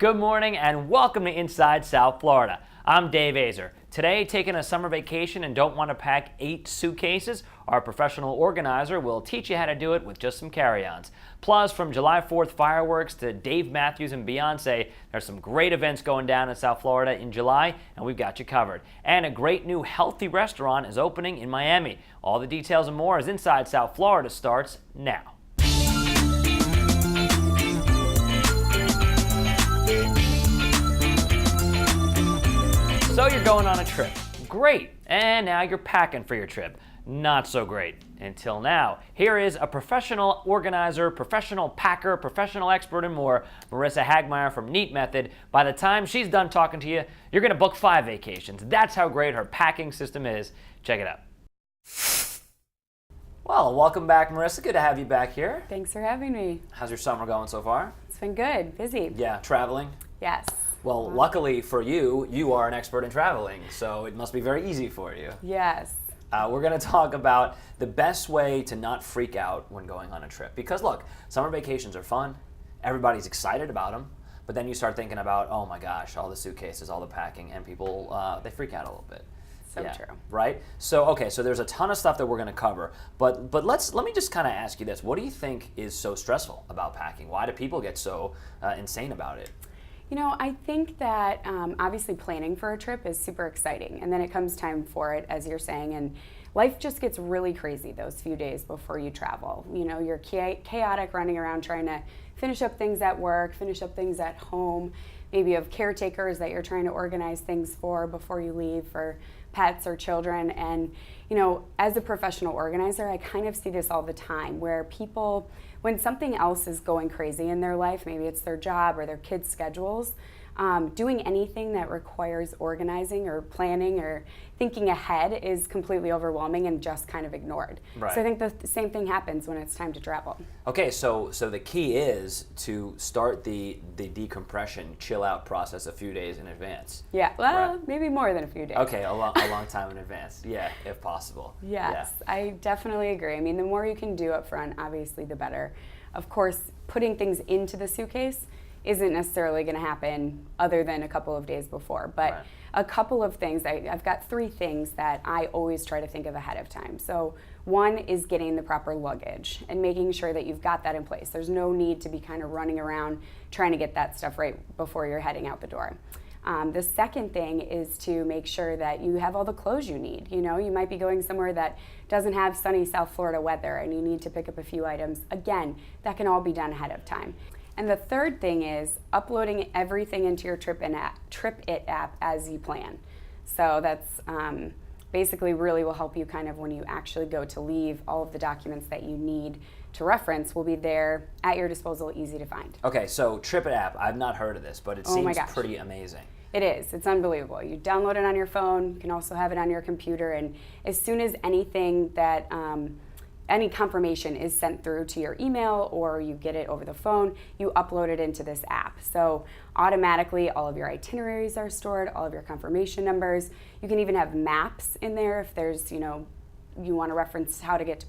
Good morning and welcome to Inside South Florida. I'm Dave Azer. Today, taking a summer vacation and don't want to pack 8 suitcases, our professional organizer will teach you how to do it with just some carry-ons. Plus, from July 4th fireworks to Dave Matthews and Beyonce, there's some great events going down in South Florida in July, and we've got you covered. And a great new healthy restaurant is opening in Miami. All the details and more as Inside South Florida starts now. So you're going on a trip. Great. And now you're packing for your trip. Not so great. Until now. Here is a professional organizer, professional packer, professional expert and more, Marissa Hagmeyer from Neat Method. By the time she's done talking to you, you're going to book 5 vacations. That's how great her packing system is. Check it out. Well, welcome back, Marissa. Good to have you back here. Thanks for having me. How's your summer going so far? It's been good. Busy. Yeah, traveling? Yes. Well, luckily for you, you are an expert in traveling, so it must be very easy for you. Yes. We're going to talk about the best way to not freak out when going on a trip. Because look, summer vacations are fun. Everybody's excited about them. But then you start thinking about, oh my gosh, all the suitcases, all the packing, and people, they freak out a little bit. So true. Right? So, okay, so there's a ton of stuff that we're going to cover. But let me just kind of ask you this. What do you think is so stressful about packing? Why do people get so insane about it? You know, I think that obviously planning for a trip is super exciting, and then it comes time for it, as you're saying, and life just gets really crazy those few days before you travel. You know, you're chaotic running around trying to finish up things at work, finish up things at home. Maybe you have caretakers that you're trying to organize things for before you leave for pets or children. And, you know, as a professional organizer, I kind of see this all the time where people, when something else is going crazy in their life, maybe it's their job or their kids' schedules, doing anything that requires organizing or planning or thinking ahead is completely overwhelming and just kind of ignored. Right. So I think the same thing happens when it's time to travel. Okay, so the key is to start the decompression, chill out process a few days in advance. Yeah, well, right. Maybe more than a few days. Okay, a long time in advance. Yeah, if possible. Yes, yeah. I definitely agree. I mean, the more you can do up front, obviously the better. Of course, putting things into the suitcase isn't necessarily going to happen other than a couple of days before. But right. A couple of things, I've got 3 things that I always try to think of ahead of time. So one is getting the proper luggage and making sure that you've got that in place. There's no need to be kind of running around trying to get that stuff right before you're heading out the door. The second thing is to make sure that you have all the clothes you need. You know, you might be going somewhere that doesn't have sunny South Florida weather and you need to pick up a few items. Again, that can all be done ahead of time. And the third thing is uploading everything into your Trip It app as you plan. So that's basically really will help you kind of when you actually go to leave, all of the documents that you need to reference will be there at your disposal, easy to find. Okay, so Trip It app, I've not heard of this, but it seems pretty amazing. It is. It's unbelievable. You download it on your phone. You can also have it on your computer. And as soon as anything that any confirmation is sent through to your email or you get it over the phone, you upload it into this app. So automatically all of your itineraries are stored, all of your confirmation numbers. You can even have maps in there if there's, you know, you want to reference how to get to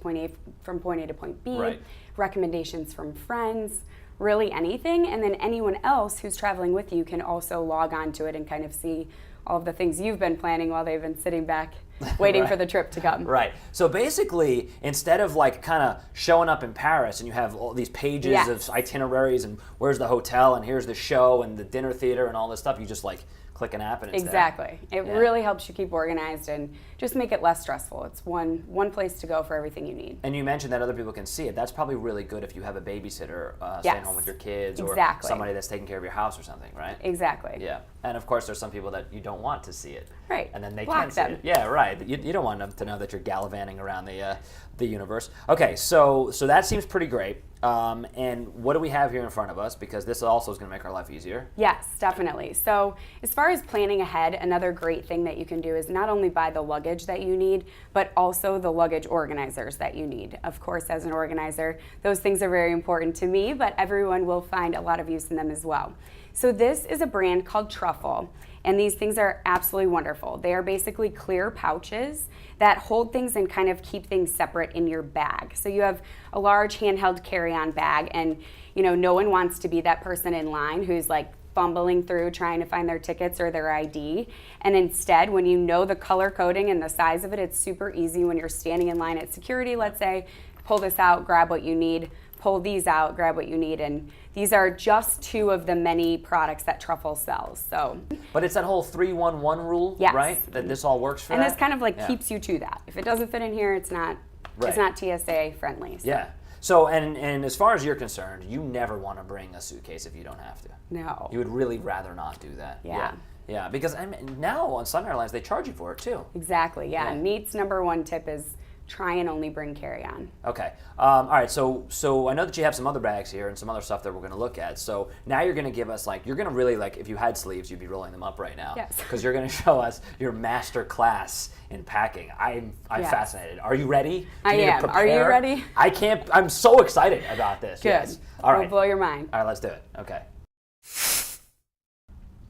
from point A to point B, right. Recommendations from friends, really anything. And then anyone else who's traveling with you can also log on to it and kind of see all of the things you've been planning while they've been sitting back waiting right. for the trip to come. Right. So basically, instead of like kind of showing up in Paris and you have all these pages yes. of itineraries and where's the hotel and here's the show and the dinner theater and all this stuff, you just like click an app and it's exactly. there. It really helps you keep organized and just make it less stressful. It's one place to go for everything you need. And you mentioned that other people can see it. That's probably really good if you have a babysitter staying home with your kids or somebody that's taking care of your house or something, right? Exactly. Yeah. And of course, there's some people that you don't want to see it. Right. And then they Block can see them. it. Yeah, right. You don't want them to know that you're gallivanting around the universe. Okay, so that seems pretty great. And what do we have here in front of us? Because this also is going to make our life easier. Yes, definitely. So as far as planning ahead, another great thing that you can do is not only buy the luggage that you need, but also the luggage organizers that you need. Of course, as an organizer, those things are very important to me, but everyone will find a lot of use in them as well. So this is a brand called Truffle, and these things are absolutely wonderful. They are basically clear pouches that hold things and kind of keep things separate in your bag. So you have a large handheld carry-on bag, and you know, no one wants to be that person in line who's like fumbling through trying to find their tickets or their ID. And instead, when you know the color coding and the size of it, it's super easy when you're standing in line at security, let's say, pull this out, grab what you need, pull these out, grab what you need. And these are just 2 of the many products that Truffle sells. So, but it's that whole 3-1-1 rule, yes, right? That this all works for and that? this kind of like keeps you to that. If it doesn't fit in here, it's not TSA friendly. So. Yeah. So, and as far as you're concerned, you never want to bring a suitcase if you don't have to. No. You would really rather not do that. Yeah. Yeah, because now on Sun Airlines, they charge you for it too. Exactly, yeah. Neat's number 1 tip is try and only bring carry-on. Okay. All right. So I know that you have some other bags here and some other stuff that we're going to look at. So now you're going to give us you're going to really if you had sleeves, you'd be rolling them up right now. Yes. Because you're going to show us your master class in packing. I'm fascinated. Are you ready? I am. Are you ready? I can't. I'm so excited about this. Good. Yes. All right. It'll blow your mind. All right. Let's do it. Okay.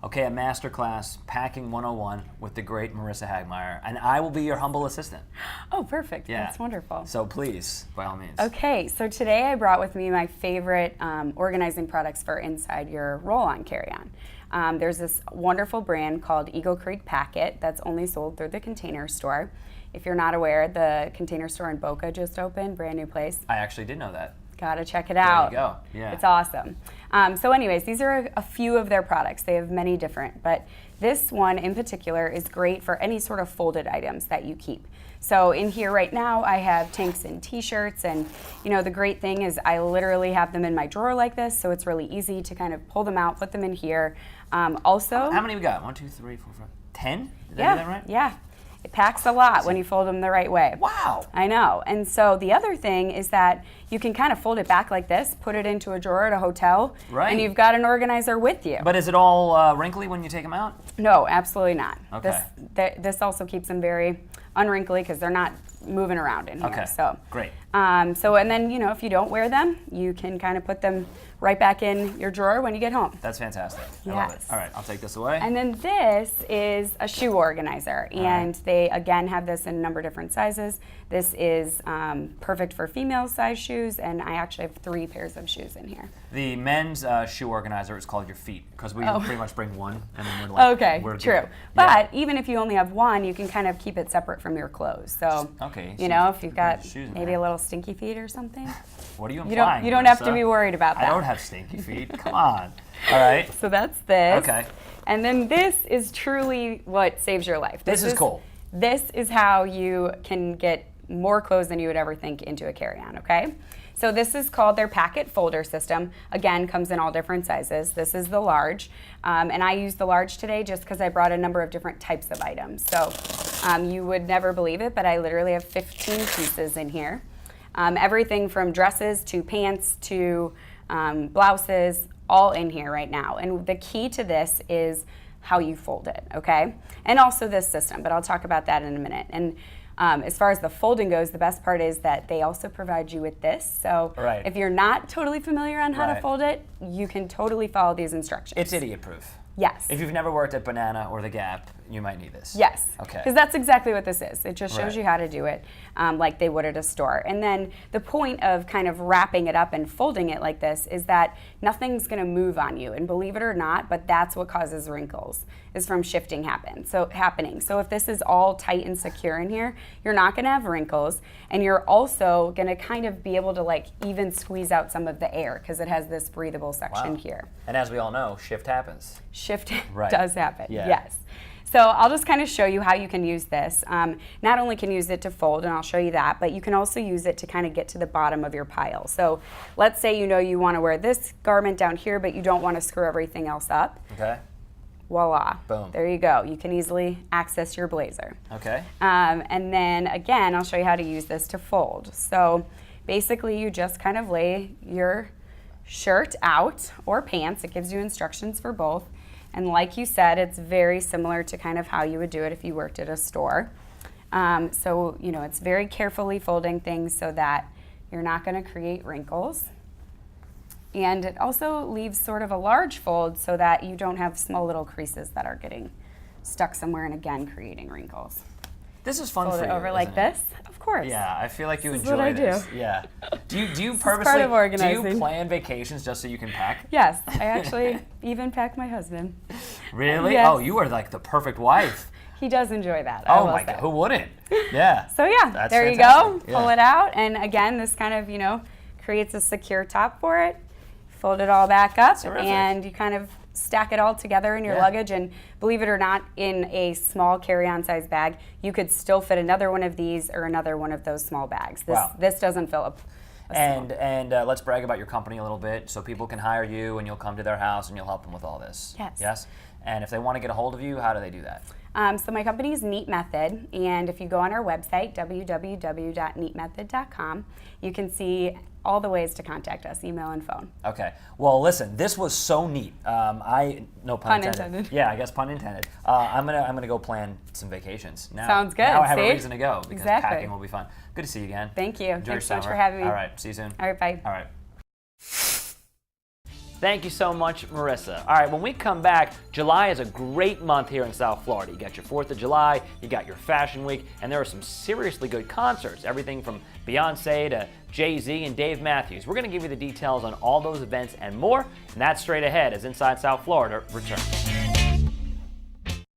Okay, a masterclass, Packing 101 with the great Marissa Hagmeyer, and I will be your humble assistant. Oh, perfect. Yeah. That's wonderful. So please, by all means. Okay, so today I brought with me my favorite organizing products for inside your roll-on carry-on. There's this wonderful brand called Eagle Creek Packet that's only sold through the Container Store. If you're not aware, the Container Store in Boca just opened, brand new place. I actually did know that. Gotta check it out. There you go. Yeah. It's awesome. So anyways, these are a few of their products. They have many different, but this one in particular is great for any sort of folded items that you keep. So in here right now, I have tanks and t-shirts, and the great thing is I literally have them in my drawer like this, so it's really easy to kind of pull them out, put them in here. Also, how many we got? 1, 2, 3, 4, 5, 10? Did I do that right? Yeah. It packs a lot when you fold them the right way. Wow. I know. And so the other thing is that you can kind of fold it back like this, put it into a drawer at a hotel, and you've got an organizer with you. But is it all wrinkly when you take them out? No, absolutely not. Okay. This also keeps them very unwrinkly because they're not moving around in here. Okay. So great. And then if you don't wear them, you can kind of put them right back in your drawer when you get home. That's fantastic. Yes. I love it. All right, I'll take this away. And then this is a shoe organizer, and they again have this in a number of different sizes. This is perfect for female size shoes, and I actually have 3 pairs of shoes in here. The men's shoe organizer is called your feet because we pretty much bring one and then we're like, okay, we're true. good. But even if you only have one, you can kind of keep it separate from your clothes. So if you've got maybe a little stinky feet or something. What are you implying? You don't have to be worried about that. I don't have stinky feet. Come on. All right. So that's this. Okay. And then this is truly what saves your life. This is cool. This is how you can get more clothes than you would ever think into a carry-on, okay? So this is called their packet folder system. Again, comes in all different sizes. This is the large. And I use the large today just because I brought a number of different types of items. So you would never believe it, but I literally have 15 pieces in here. Everything from dresses to pants to blouses, all in here right now. And the key to this is how you fold it, okay? And also this system, but I'll talk about that in a minute. And as far as the folding goes, the best part is that they also provide you with this. So if you're not totally familiar on how to fold it, you can totally follow these instructions. It's idiot proof. Yes. If you've never worked at Banana or The Gap, you might need this. Yes. Okay. Because that's exactly what this is. It just shows you how to do it like they would at a store. And then the point of kind of wrapping it up and folding it like this is that nothing's going to move on you. And believe it or not, but that's what causes wrinkles, is from shifting happening. So if this is all tight and secure in here, you're not going to have wrinkles. And you're also going to kind of be able to even squeeze out some of the air because it has this breathable section here. And as we all know, shift happens. Shift does happen, yeah. Yes. So I'll just kind of show you how you can use this. Not only can you use it to fold, and I'll show you that, but you can also use it to kind of get to the bottom of your pile. So let's say you want to wear this garment down here, but you don't want to screw everything else up. Okay. Voila. Boom. There you go. You can easily access your blazer. Okay. And then again, I'll show you how to use this to fold. So basically you just kind of lay your shirt out or pants. It gives you instructions for both. And like you said, it's very similar to kind of how you would do it if you worked at a store. So, it's very carefully folding things so that you're not going to create wrinkles. And it also leaves sort of a large fold so that you don't have small little creases that are getting stuck somewhere and again creating wrinkles. This is fun Fold for it you, over like isn't it? this. Of course. Yeah, I feel like you This is enjoy what I this. do. Yeah. Do you is purposely part of do you organizing. plan vacations just so you can pack? Yes, I actually even pack my husband. Really? Yes. Oh, you are like the perfect wife. He does enjoy that. I Oh will my say. God, who wouldn't? Yeah. So yeah, That's there you fantastic. go. Pull Yeah. it out, and again, this kind of creates a secure top for it. Fold it all back up, Terrific. and you kind of stack it all together in your Yeah. luggage. And believe it or not, in a small carry-on size bag, you could still fit another one of these or another one of those small bags. This Wow. this doesn't fill up. And let's brag about your company a little bit so people can hire you and you'll come to their house and you'll help them with all this. Yes. Yes? And if they want to get a hold of you, how do they do that? So my company is Neat Method, and if you go on our website, www.neatmethod.com, you can see all the ways to contact us, email and phone. Okay. Well, listen, this was so neat. No pun intended. Yeah, I guess pun intended. I'm gonna go plan some vacations now. Sounds good. Now I have See? a reason to go because Exactly. packing will be fun. Good to see you again. Thank you. Enjoy Thanks so your much summer. for having me. All right. See you soon. All right, bye. All right. Thank you so much, Marissa. All right, when we come back, July is a great month here in South Florida. You got your 4th of July, you got your Fashion Week, and there are some seriously good concerts, everything from Beyonce to Jay-Z and Dave Matthews. We're going to give you the details on all those events and more, and that's straight ahead as Inside South Florida returns.